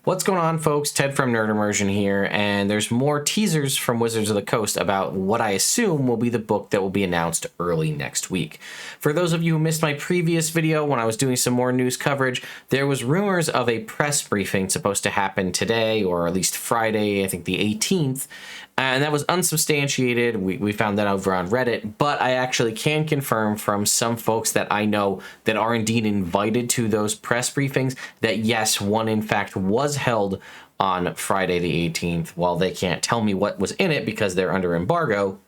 What's going on, folks? Ted from Immersion here, and there's more teasers from Wizards of the Coast about what I assume will be the book that will be announced early next week. For those of you who missed my previous video when I was doing some more news coverage, there was rumors of a press briefing supposed to happen today, or at least Friday, I think the 18th, and that was unsubstantiated. We found that over on Reddit, but I actually can confirm from some folks that I know that are indeed invited to those press briefings that yes, one in fact was held on Friday the 18th. While they can't tell me what was in it because they're under embargo,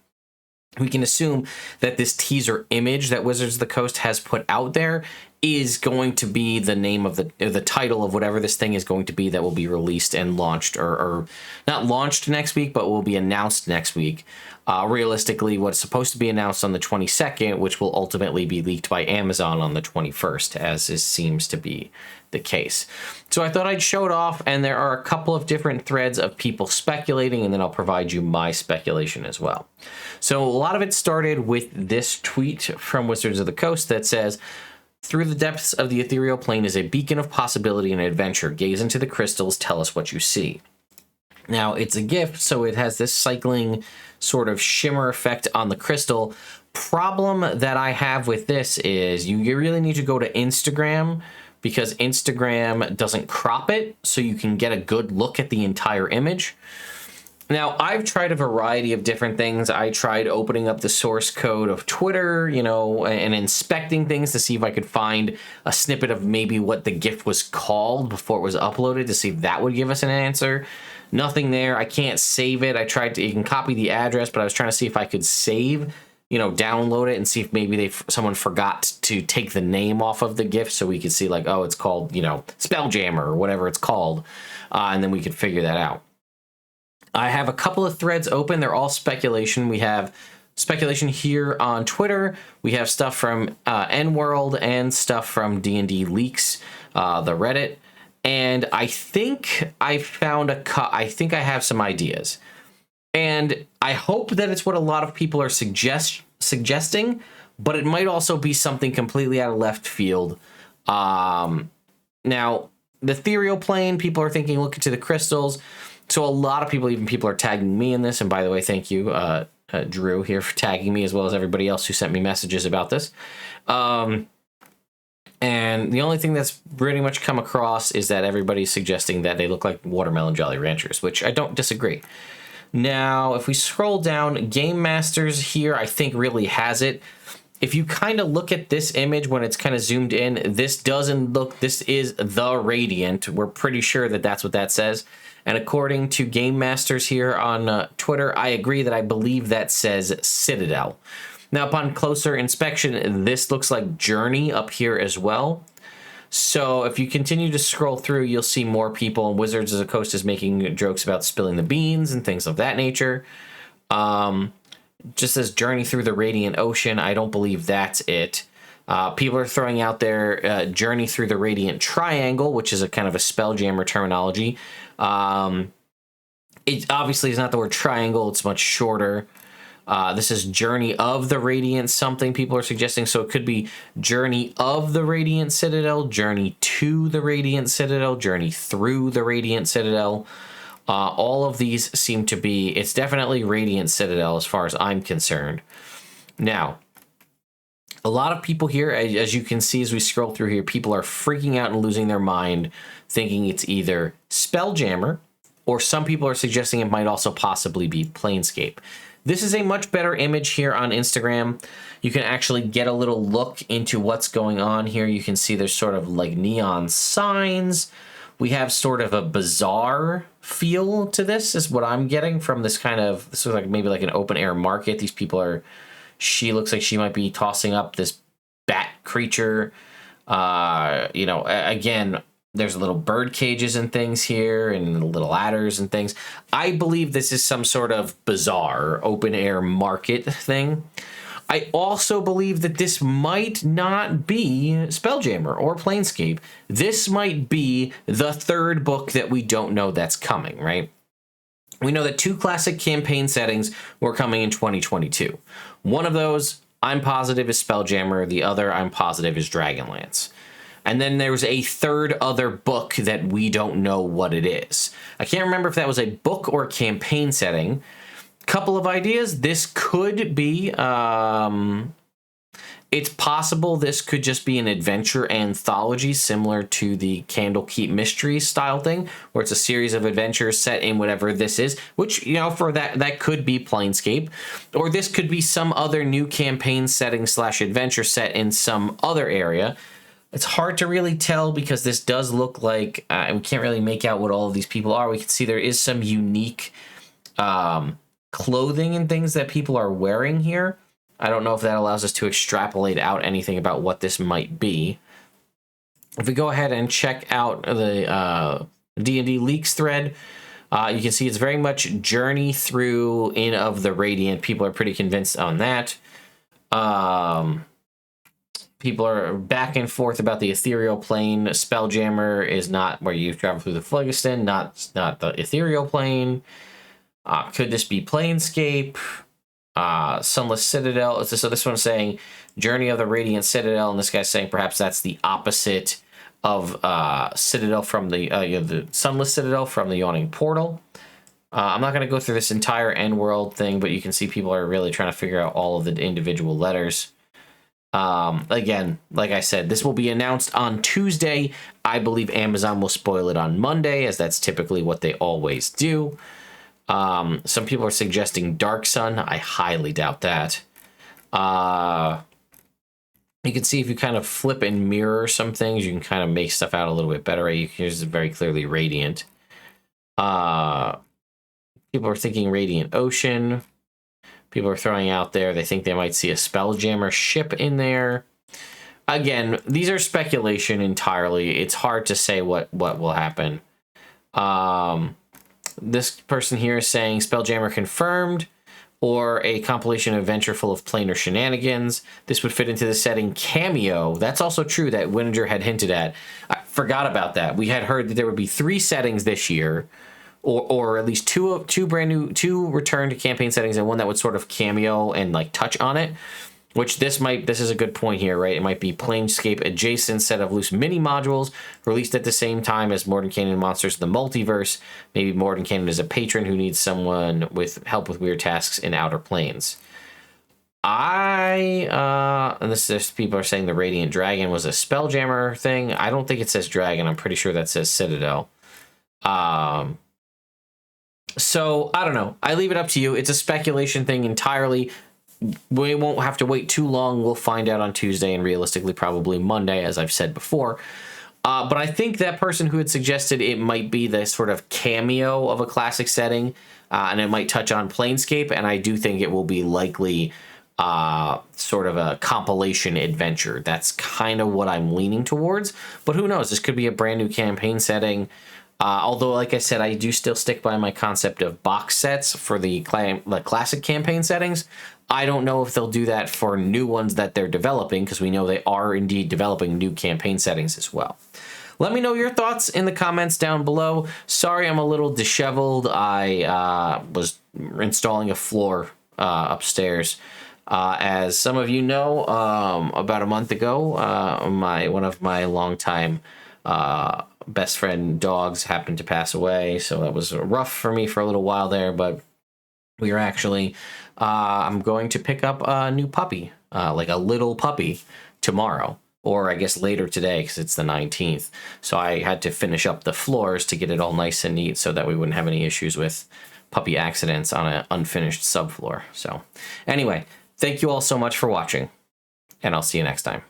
we can assume that this teaser image that Wizards of the Coast has put out there is going to be the name of the title of whatever this thing is going to be that will be released and launched, or not launched next week, but will be announced next week. Realistically, what's supposed to be announced on the 22nd, which will ultimately be leaked by Amazon on the 21st, as is seems to be the case. So I thought I'd show it off, and there are a couple of different threads of people speculating, and then I'll provide you my speculation as well. So a lot of it started with this tweet from Wizards of the Coast that says, "Through the depths of the ethereal plane is a beacon of possibility and adventure. Gaze into the crystals, tell us what you see." Now, it's a GIF, so it has this cycling sort of shimmer effect on the crystal. Problem that I have with this is you really need to go to Instagram, because Instagram doesn't crop it, so you can get a good look at the entire image. Now, I've tried a variety of different things. I tried opening up the source code of Twitter, and inspecting things to see if I could find a snippet of maybe what the GIF was called before it was uploaded to see if that would give us an answer. Nothing there. I can't save it. I tried to, you can copy the address, but I was trying to see if I could save, download it and see if maybe someone forgot to take the name off of the GIF so we could see like, oh, it's called, Spelljammer or whatever it's called. And then we could figure that out. I have a couple of threads open. They're all speculation. We have speculation here on Twitter. We have stuff from N-World and stuff from D&D Leaks, the Reddit. And I think I found I think I have some ideas. And I hope that it's what a lot of people are suggesting, but it might also be something completely out of left field. Now, the ethereal plane, people are thinking, look into the crystals. So a lot of people, even people are tagging me in this. And by the way, thank you, Drew, here for tagging me, as well as everybody else who sent me messages about this. And the only thing that's pretty much come across is that everybody's suggesting that they look like Watermelon Jolly Ranchers, which I don't disagree. Now, if we scroll down, Game Masters here, I think really has it. If you kind of look at this image when it's kind of zoomed in, this doesn't look, this is the Radiant. We're pretty sure that that's what that says. And according to Game Masters here on Twitter, I agree that I believe that says Citadel. Now, upon closer inspection, this looks like Journey up here as well. So if you continue to scroll through, you'll see more people, and Wizards of the Coast is making jokes about spilling the beans and things of that nature. Just as Journey through the Radiant Ocean, I don't believe that's it. People are throwing out there Journey through the Radiant Triangle, which is a kind of a Spelljammer terminology. It obviously is not the word triangle, it's much shorter. This is Journey of the Radiant something people are suggesting, so it could be Journey of the Radiant Citadel, Journey to the Radiant Citadel, Journey through the Radiant Citadel. All of these seem to be, it's definitely Radiant Citadel as far as I'm concerned. Now, a lot of people here, as you can see as we scroll through here, people are freaking out and losing their mind, thinking it's either Spelljammer, or some people are suggesting it might also possibly be Planescape. This is a much better image here on Instagram. You can actually get a little look into what's going on here. You can see there's sort of like neon signs. We have sort of a bizarre feel to this, is what I'm getting from this kind of, this is like maybe like an open air market. These people are, she looks like she might be tossing up this bat creature. Again, there's little bird cages and things here and little ladders and things. I believe this is some sort of bizarre open air market thing. I also believe that this might not be Spelljammer or Planescape. This might be the third book that we don't know that's coming, right? We know that 2 classic campaign settings were coming in 2022. One of those, I'm positive, is Spelljammer. The other, I'm positive, is Dragonlance. And then there's a third other book that we don't know what it is. I can't remember if that was a book or a campaign setting. Couple of ideas. This could be, it's possible this could just be an adventure anthology similar to the Candlekeep Mysteries style thing, where it's a series of adventures set in whatever this is, which, you know, for that could be Planescape. Or this could be some other new campaign setting / adventure set in some other area. It's hard to really tell because this does look like, we can't really make out what all of these people are. We can see there is some unique clothing and things that people are wearing here. I don't know if that allows us to extrapolate out anything about what this might be. If we go ahead and check out the D&D Leaks thread, you can see it's very much journey through Inn of the Radiant. People are pretty convinced on that. People are back and forth about the ethereal plane. Spelljammer is not where you travel through the phlogiston, not the ethereal plane. Could this be Planescape? Sunless Citadel. So this one's saying Journey of the Radiant Citadel, and this guy's saying perhaps that's the opposite of Citadel from the Sunless Citadel from the Yawning Portal. I'm not going to go through this entire end world thing, but you can see people are really trying to figure out all of the individual letters. Again, like I said, this will be announced on Tuesday. I believe Amazon will spoil it on Monday, as that's typically what they always do. Some people are suggesting Dark Sun. I highly doubt that. You can see if you kind of flip and mirror some things, you can kind of make stuff out a little bit better. Here's very clearly Radiant. People are thinking Radiant Ocean. People are throwing out there, they think they might see a Spelljammer ship in there. Again, these are speculation entirely. It's hard to say what will happen. This person here is saying Spelljammer confirmed, or a compilation adventure full of planar shenanigans. This would fit into the setting Cameo. That's also true that Winninger had hinted at. I forgot about that. We had heard that there would be 3 settings this year, or at least two brand new, 2 return to campaign settings, and one that would sort of cameo and like touch on it. Which this is a good point here, right? It might be Planescape adjacent set of loose mini modules released at the same time as Mordenkainen Monsters of the Multiverse. Maybe Mordenkainen is a patron who needs someone with help with weird tasks in Outer Planes. And this people are saying the Radiant Dragon was a Spelljammer thing. I don't think it says Dragon. I'm pretty sure that says Citadel. So I don't know. I leave it up to you. It's a speculation thing entirely. We won't have to wait too long. We'll find out on Tuesday and realistically probably Monday, as I've said before. But I think that person who had suggested it might be the sort of cameo of a classic setting, and it might touch on Planescape, and I do think it will be likely sort of a compilation adventure. That's kind of what I'm leaning towards. But who knows? This could be a brand new campaign setting. Although, like I said, I do still stick by my concept of box sets for the classic campaign settings. I don't know if they'll do that for new ones that they're developing, because we know they are indeed developing new campaign settings as well. Let me know your thoughts in the comments down below. Sorry I'm a little disheveled. I was installing a floor upstairs. As some of you know, about a month ago, one of my longtime best friend dogs happened to pass away, so that was rough for me for a little while there, but we are actually I'm going to pick up a new puppy, like a little puppy, tomorrow, or I guess later today because it's the 19th. So I had to finish up the floors to get it all nice and neat so that we wouldn't have any issues with puppy accidents on an unfinished subfloor. So anyway, thank you all so much for watching, and I'll see you next time.